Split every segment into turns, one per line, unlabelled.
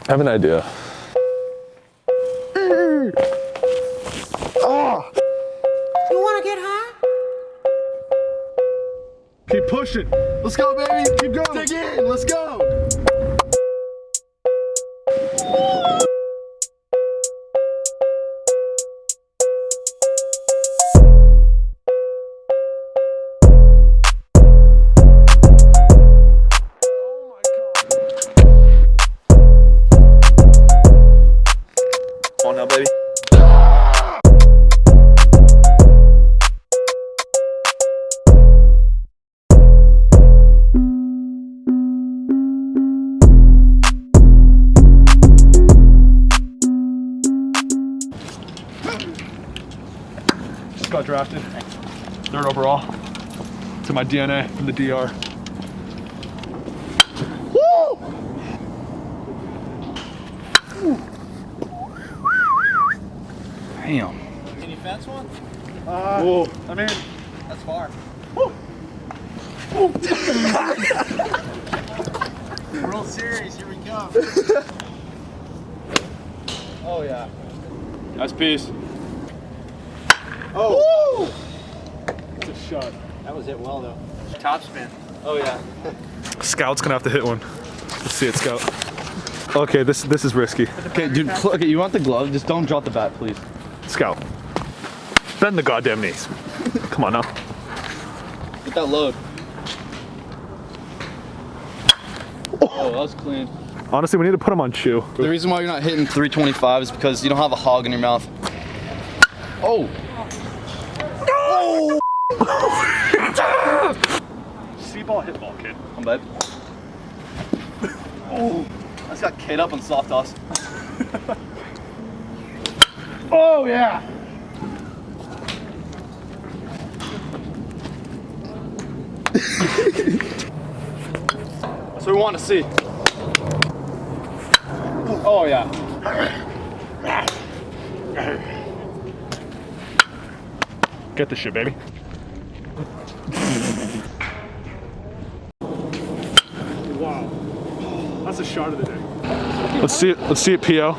I have an idea.
Oh! You wanna get high?
Keep pushing. Let's go, baby. Keep going. Dig in. Let's go.
Come on now, baby.
Just got drafted. 3rd overall. To my DNA from the DR. Woo!
Damn.
Can you fence one?
Whoa. I mean,
That's far. World Series, here we go. Oh yeah.
nice piece.
Oh!
It's a shot.
That was it well though. Top spin.
Oh yeah. Scout's gonna have to hit one. Let's see it, Scout. Okay, this is risky.
Okay, dude. Okay, you want the glove? Just don't drop the bat, please.
Scout. Bend the goddamn knees. Come on now.
Get that load. Oh, that was clean.
Honestly, we need to put him on chew.
The reason why you're not hitting 325 is because you don't have a hog in your mouth. Oh.
See ball, hit ball, kid.
I'm bad. Oh, I just got K'd up on soft toss.
Oh yeah.
That's what we want to see.
Oh yeah. Get this shit, baby. Wow. That's a shot of the day. Let's see it. Let's see it, PO.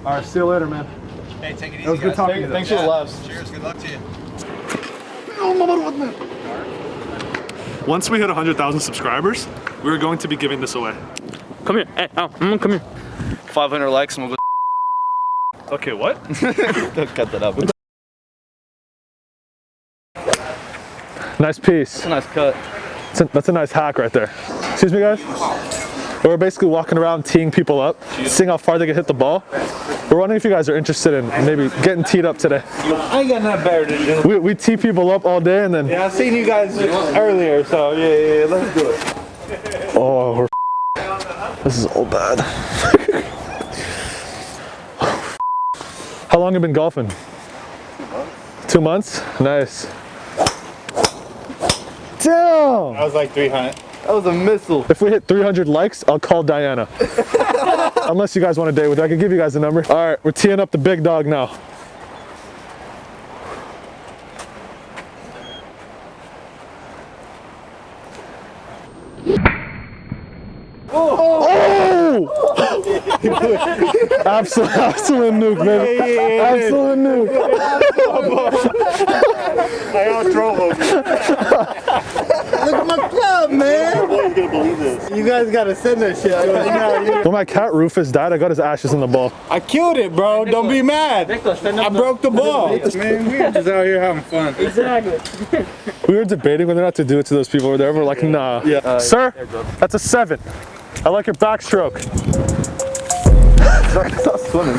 All right, see you later, man.
Hey, take it easy.
That was good
guys.
talking to you.
Thanks for the laughs.
Cheers, good luck to you.
Once we hit 100,000 subscribers, we're going to be giving this away.
Come here. Hey, come here.
500 likes and we'll go.
Okay, what?
Cut that out.
Nice piece.
That's a nice cut.
That's a nice hack right there. Excuse me, guys. We're basically walking around teeing people up, seeing how far they can hit the ball. We're wondering if you guys are interested in maybe getting teed up today.
I ain't got nothing better to do.
We tee people up all day and then.
Yeah, I seen you guys earlier, so yeah, let's do it.
Oh, we're this is all bad. How long have you been golfing? 2 months. 2 months? Nice. Damn!
I was like 300.
That was a missile.
If we hit 300 likes, I'll call Diana. Unless you guys want a date with her, I can give you guys the number. All right, we're teeing up the big dog now. Oh! Absolute nuke, baby. Absolute nuke.
I outdrove him. Look at my club, man. Boy, you're gonna believe this. You guys gotta send that shit.
When my cat Rufus died, I got his ashes in the ball.
I killed it, bro. Don't be mad. I broke the ball. Man, we're just out here having fun.
Exactly.
We were debating whether or not to do it to those people over there. We're like, nah. Sir, that's a 7. I like your backstroke.
Stop swimming.